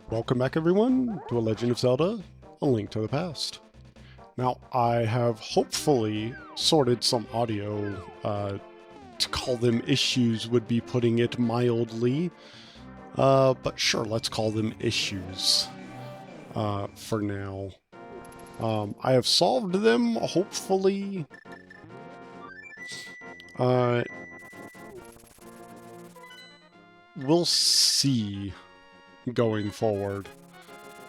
Welcome back everyone to A Legend of Zelda, A Link to the Past. Now, I have hopefully sorted some audio, to call them issues would be putting it mildly, but sure, let's call them issues, for now. I have solved them, hopefully. We'll see going forward.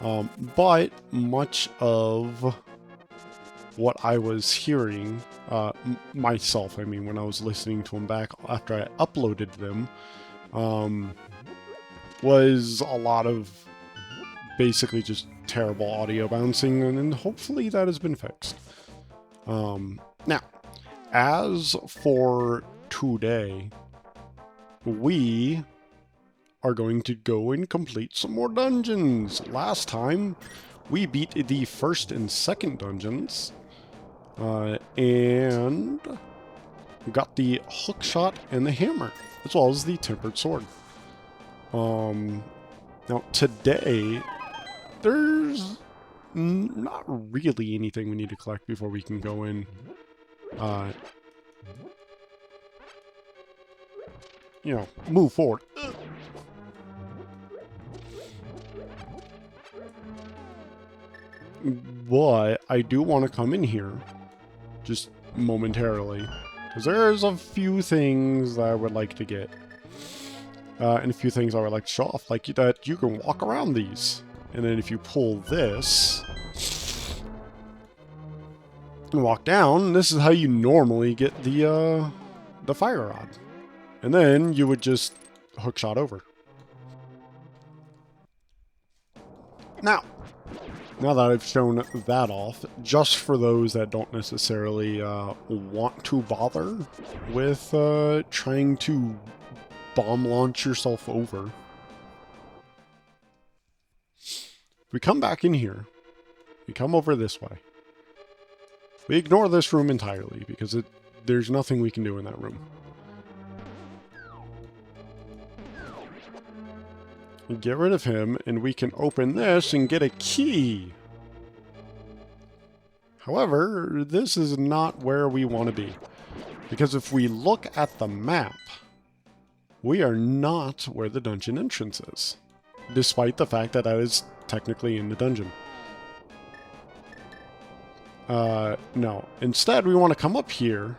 But much of what I was hearing, myself, I mean, when I was listening to them back after I uploaded them, was a lot of basically just terrible audio bouncing, and hopefully that has been fixed. Now, as for today, we are going to go and complete some more dungeons. Last time, we beat the first and second dungeons, and got the hook shot and the hammer, as well as the tempered sword. Now today, there's not really anything we need to collect before we can go in, you know, move forward. But I do want to come in here just momentarily, because there's a few things that I would like to get, and a few things I would like to show off, like that you can walk around these, and then if you pull this and walk down, this is how you normally get the fire rod, and then you would just hook shot over. Now that I've shown that off, just for those that don't necessarily want to bother with trying to bomb launch yourself over, we come back in here, we come over this way, we ignore this room entirely because there's nothing we can do in that room. Get rid of him, and we can open this and get a key. However, this is not where we want to be, because if we look at the map, we are not where the dungeon entrance is, despite the fact that that is technically in the dungeon. No. Instead, we want to come up here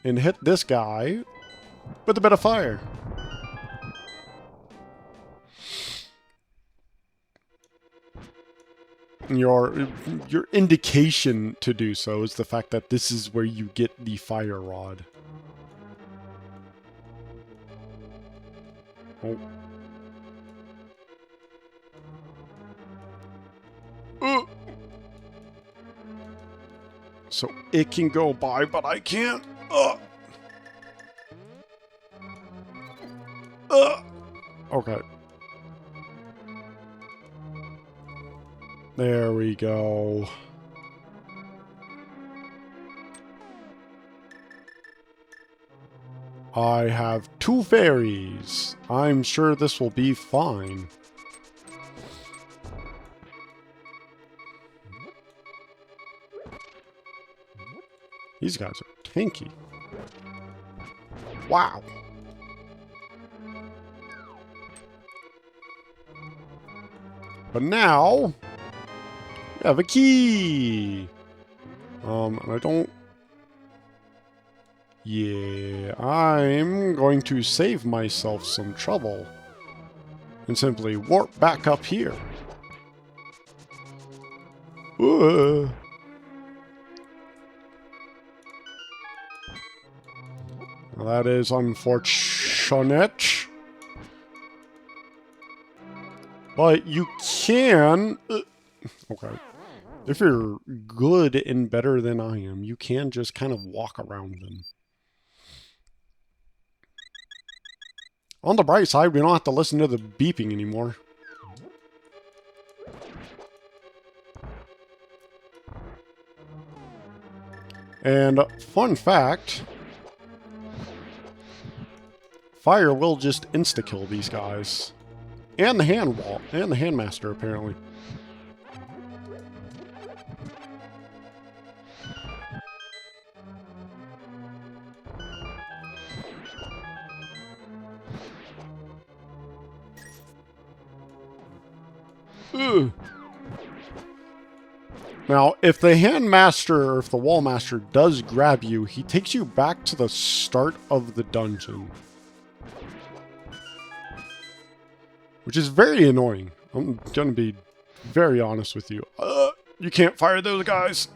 and hit this guy with a bit of fire. Your indication to do so is the fact that this is where you get the fire rod. Oh. So it can go by, but I can't. Okay. There we go. I have 2 fairies. I'm sure this will be fine. These guys are tanky. Wow. But now we have a key. And I don't... Yeah, I'm going to save myself some trouble and simply warp back up here. Well, that is unfortunate. But you can... okay. If you're good and better than I am, you can just kind of walk around them. On the bright side, we don't have to listen to the beeping anymore. And fun fact, fire will just insta-kill these guys. And the hand wall. And the handmaster, apparently. Ugh. Now, if the handmaster or if the wallmaster does grab you, he takes you back to the start of the dungeon. Which is very annoying. I'm going to be very honest with you. You can't fire those guys.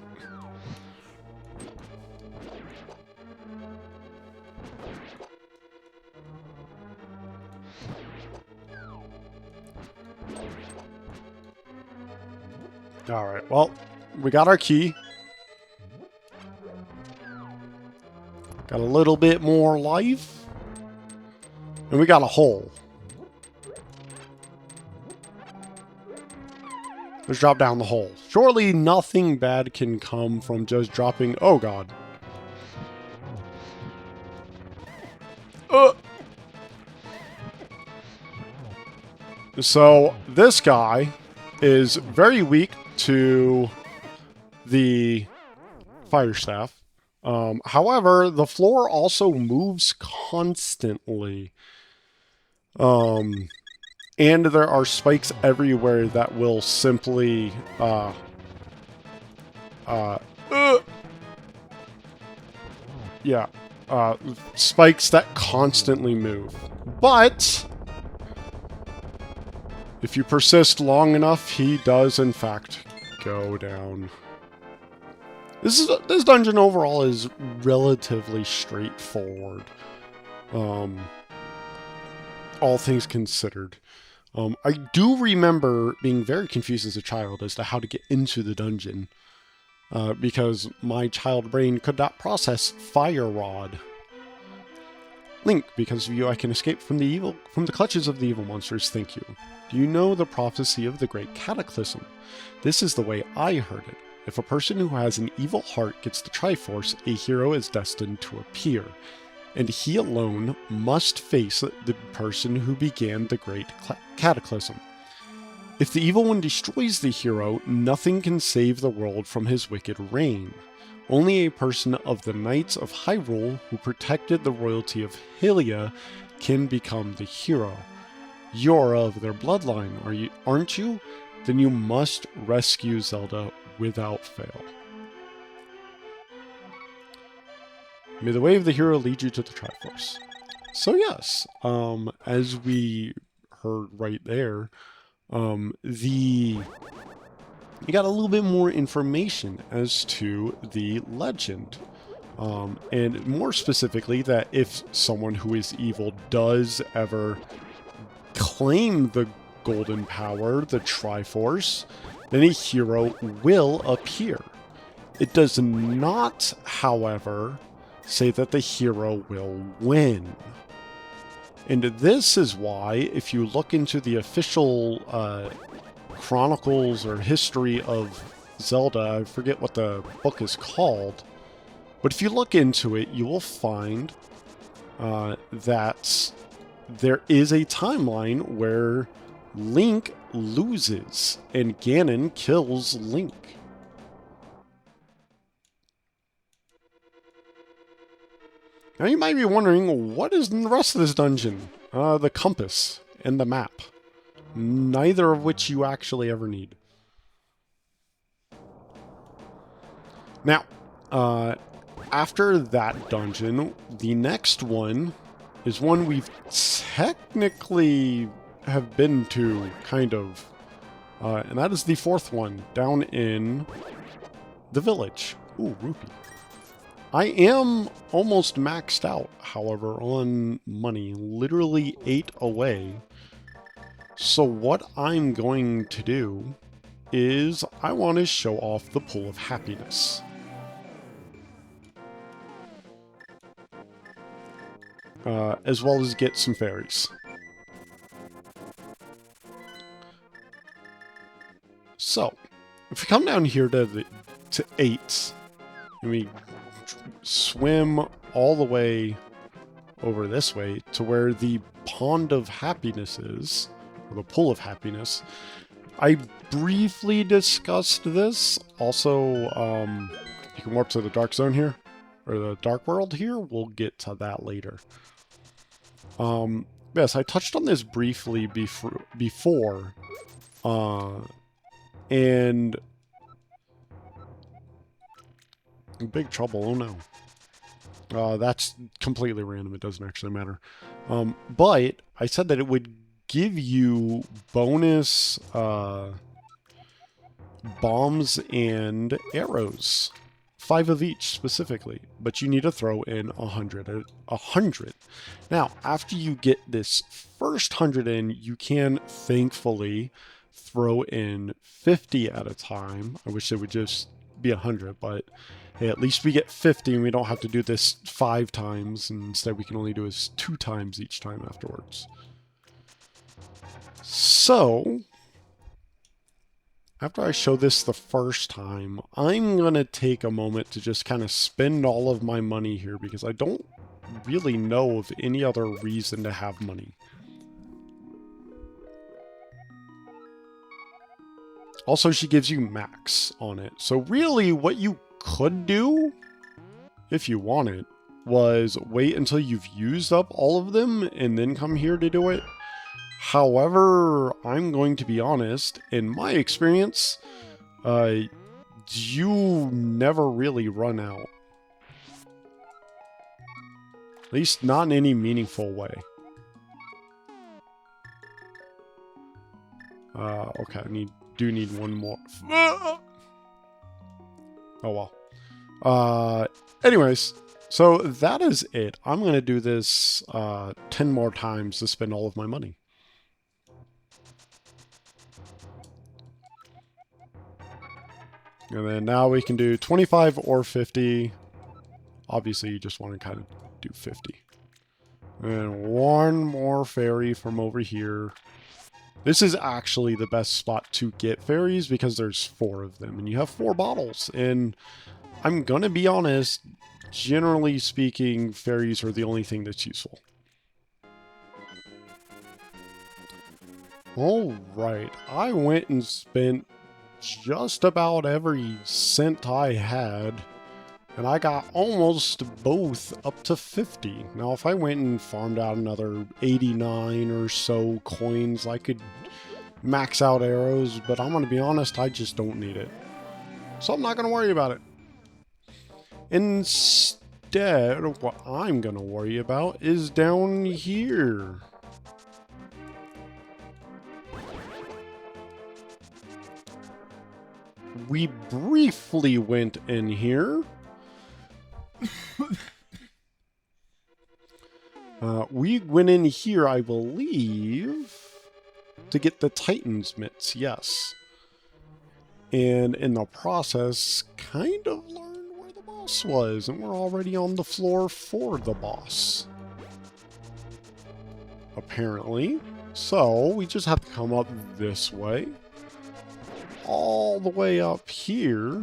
Alright, well, we got our key. Got a little bit more life. And we got a hole. Let's drop down the hole. Surely nothing bad can come from just dropping... Oh, God. So, this guy is very weak to the fire staff. However, the floor also moves constantly. And there are spikes everywhere that will simply, spikes that constantly move. But if you persist long enough, he does in fact go down. This dungeon overall is relatively straightforward. All things considered. I do remember being very confused as a child as to how to get into the dungeon. Because my child brain could not process Fire Rod. Link, because of you I can escape from the clutches of the evil monsters, thank you. Do you know the prophecy of the Great Cataclysm? This is the way I heard it. If a person who has an evil heart gets the Triforce, a hero is destined to appear. And he alone must face the person who began the Great Cataclysm. If the evil one destroys the hero, nothing can save the world from his wicked reign. Only a person of the Knights of Hyrule who protected the royalty of Hylia can become the hero. You're of their bloodline, aren't you? Then you must rescue Zelda without fail. May the way of the hero lead you to the Triforce. So yes, as we heard right there, you got a little bit more information as to the legend. And more specifically, that if someone who is evil does ever claim the golden power, the Triforce, then a hero will appear. It does not, however, say that the hero will win. And this is why, if you look into the official chronicles or history of Zelda, I forget what the book is called, but if you look into it, you will find that there is a timeline where Link loses and Ganon kills Link. Now you might be wondering, what is in the rest of this dungeon? The compass and the map. Neither of which you actually ever need. Now, after that dungeon, the next one is one we've technically have been to, kind of. And that is the fourth one, down in the village. Ooh, rupee. I am almost maxed out, however, on money. Literally 8 away. So what I'm going to do is I want to show off the Pool of Happiness. As well as get some fairies. So, if we come down here to 8, and we swim all the way over this way to where the Pond of Happiness is, the pool of happiness. I briefly discussed this. Also, you can warp to the dark zone here, or the dark world here. We'll get to that later. Yes, I touched on this briefly before, and in big trouble. Oh no. That's completely random. It doesn't actually matter. But I said that it would give you bonus bombs and arrows. 5 of each specifically, but you need to throw in 100. Now, after you get this first 100 in, you can thankfully throw in 50 at a time. I wish it would just be 100, but hey, at least we get 50 and we don't have to do this 5 times. And instead, we can only do this 2 times each time afterwards. So, after I show this the first time, I'm going to take a moment to just kind of spend all of my money here because I don't really know of any other reason to have money. Also, she gives you max on it. So really, what you could do, if you wanted, was wait until you've used up all of them and then come here to do it. However, I'm going to be honest, in my experience, you never really run out. At least not in any meaningful way. Okay, I do need one more. Oh well. Anyways, so that is it. I'm going to do this 10 more times to spend all of my money. And then now we can do 25 or 50. Obviously, you just want to kind of do 50. And one more fairy from over here. This is actually the best spot to get fairies because there's 4 of them. And you have 4 bottles. And I'm going to be honest, generally speaking, fairies are the only thing that's useful. Alright, I went and spent just about every cent I had, and I got almost both up to 50. Now, if I went and farmed out another 89 or so coins, I could max out arrows, but I'm going to be honest, I just don't need it. So I'm not going to worry about it. Instead, what I'm going to worry about is down here. We briefly went in here. We went in here, I believe, to get the Titan's mitts, yes. And in the process, kind of learned where the boss was, and we're already on the floor for the boss. Apparently. So, we just have to come up this way. All the way up here.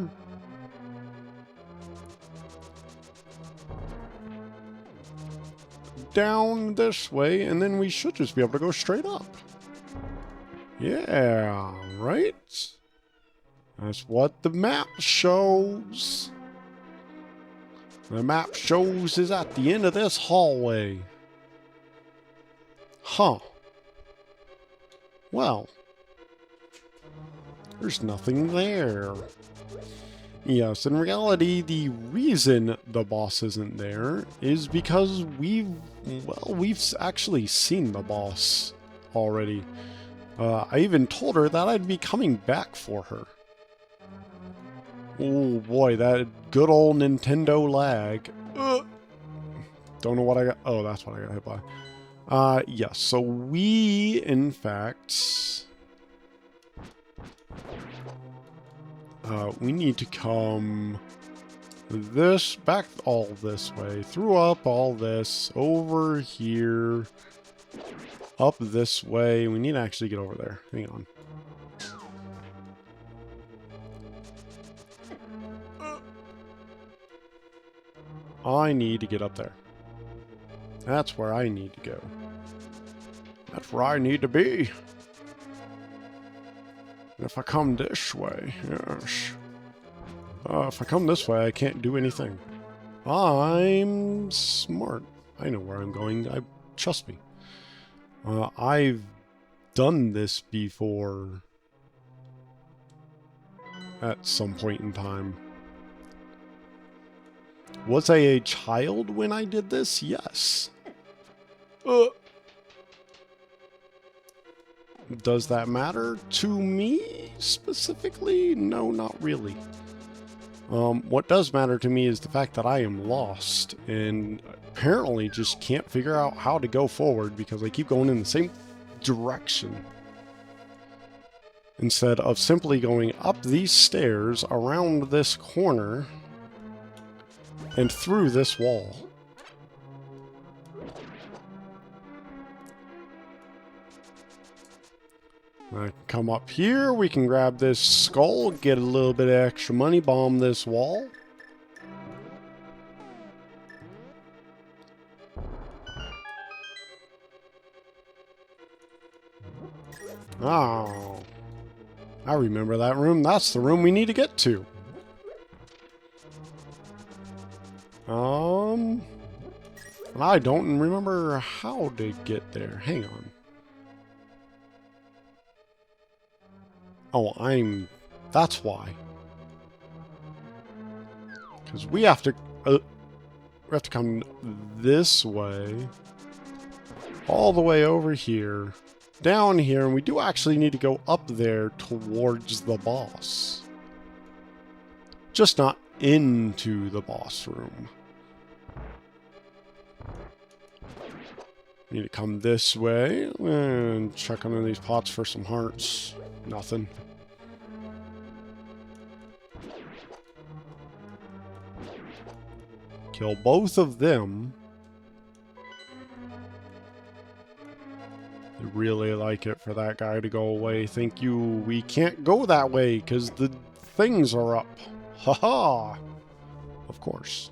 Down this way, and then we should just be able to go straight up. Yeah, right? That's what the map shows. The map shows is at the end of this hallway. Huh. Well. There's nothing there. Yes, in reality, the reason the boss isn't there is because we've actually seen the boss already. I even told her that I'd be coming back for her. Oh boy, that good old Nintendo lag. Don't know what I got. Oh, that's what I got hit by. Yes, so we, in fact... we need to come back all this way, through up all this, over here, up this way. We need to actually get over there. Hang on. I need to get up there. That's where I need to go. That's where I need to be. If I come this way, yes. If I come this way, I can't do anything. I'm smart. I know where I'm going. Trust me. I've done this before at some point in time. Was I a child when I did this? Yes. Does that matter to me specifically? No, not really. What does matter to me is the fact that I am lost and apparently just can't figure out how to go forward because I keep going in the same direction instead of simply going up these stairs, around this corner, and through this wall. I can come up here, we can grab this skull, get a little bit of extra money, bomb this wall. Oh, I remember that room. That's the room we need to get to. I don't remember how to get there. Hang on. Oh, that's why. Because we have to come this way, all the way over here, down here, and we do actually need to go up there towards the boss. Just not into the boss room. Need to come this way and check under these pots for some hearts. Nothing. Kill both of them. I really like it for that guy to go away. Thank you. We can't go that way because the things are up. Haha. Of course.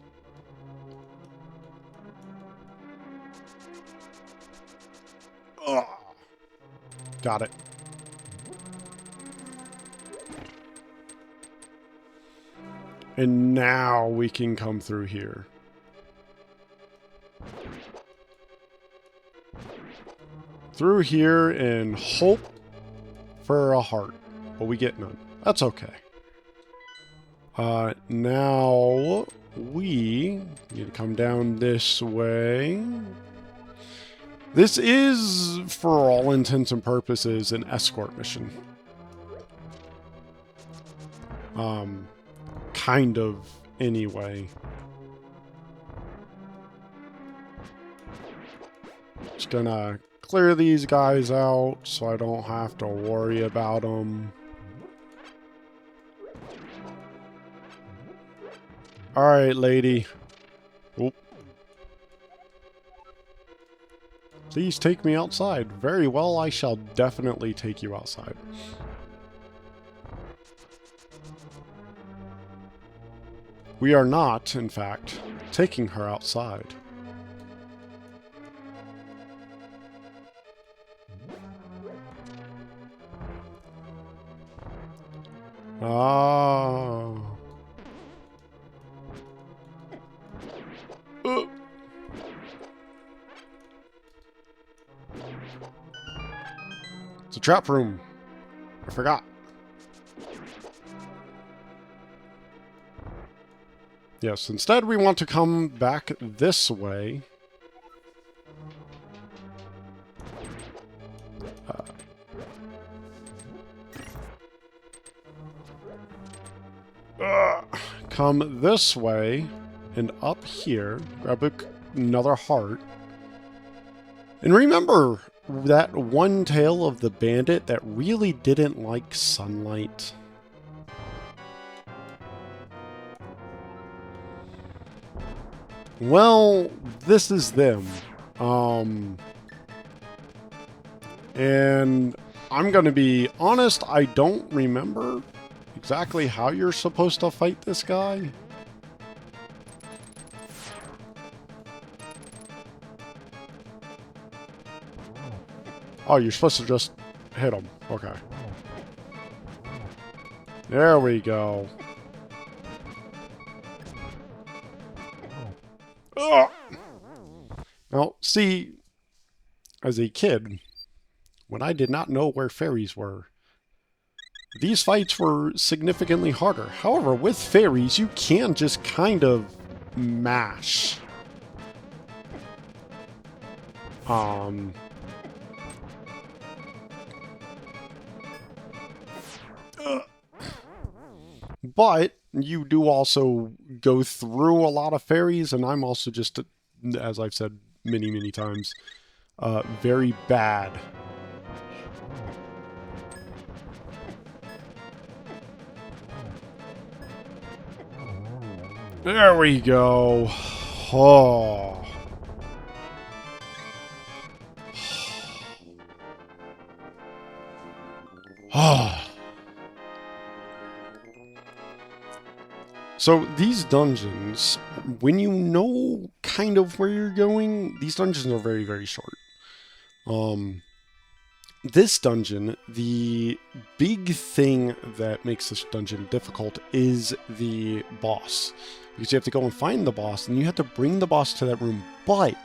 Ugh. Got it. And now we can come through here. Through here and hope for a heart. But we get none. That's okay. Now we need to come down this way. This is, for all intents and purposes, an escort mission. Kind of, anyway. Just gonna clear these guys out so I don't have to worry about them. Alright, lady. Oop. Please take me outside. Very well, I shall definitely take you outside. We are not, in fact, taking her outside. Ah. It's a trap room. I forgot. Yes, instead we want to come back this way. Come this way and up here. Grab another heart. And remember that one tale of the bandit that really didn't like sunlight? Well, this is them. And I'm gonna be honest, I don't remember exactly how you're supposed to fight this guy. Oh, you're supposed to just hit him. Okay. There we go. Ugh. Now, see, as a kid, when I did not know where fairies were, these fights were significantly harder. However, with fairies, you can just kind of mash. But you do also go through a lot of fairies, and I'm also just, as I've said many, many times, very bad. There we go. Oh. So these dungeons, when you know kind of where you're going, these dungeons are very, very short. This dungeon, the big thing that makes this dungeon difficult is the boss. Because you have to go and find the boss, and you have to bring the boss to that room. But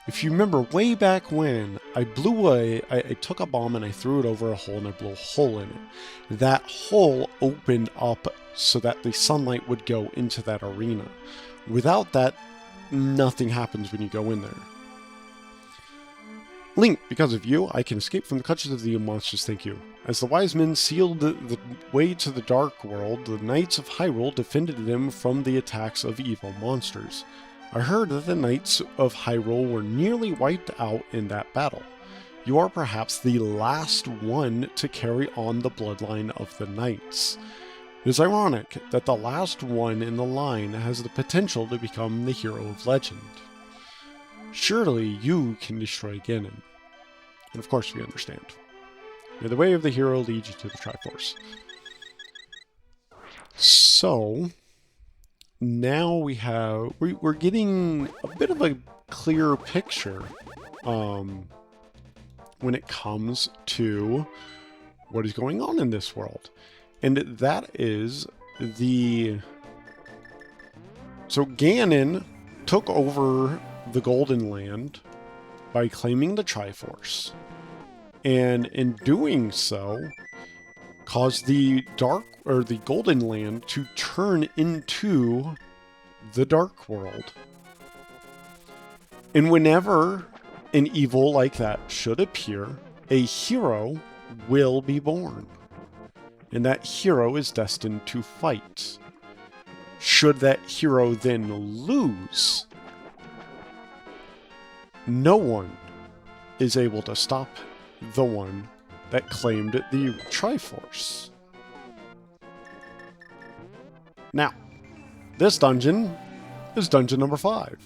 if you remember way back when, I took a bomb and I threw it over a hole and I blew a hole in it. That hole opened up so that the sunlight would go into that arena. Without that, nothing happens when you go in there. Link, because of you, I can escape from the clutches of the monsters, thank you. As the wise men sealed the way to the dark world, the knights of Hyrule defended them from the attacks of evil monsters. I heard that the knights of Hyrule were nearly wiped out in that battle. You are perhaps the last one to carry on the bloodline of the knights. It is ironic that the last one in the line has the potential to become the hero of legend. Surely you can destroy Ganon. And of course we understand. May the way of the hero lead you to the Triforce. So, now we're getting a bit of a clearer picture when it comes to what is going on in this world. And that is so Ganon took over the Golden Land by claiming the Triforce, and in doing so caused the Golden Land to turn into the Dark World. And whenever an evil like that should appear, a hero will be born, and that hero is destined to fight. Should that hero then lose, no one is able to stop the one that claimed the Triforce. Now, this dungeon is dungeon number 5.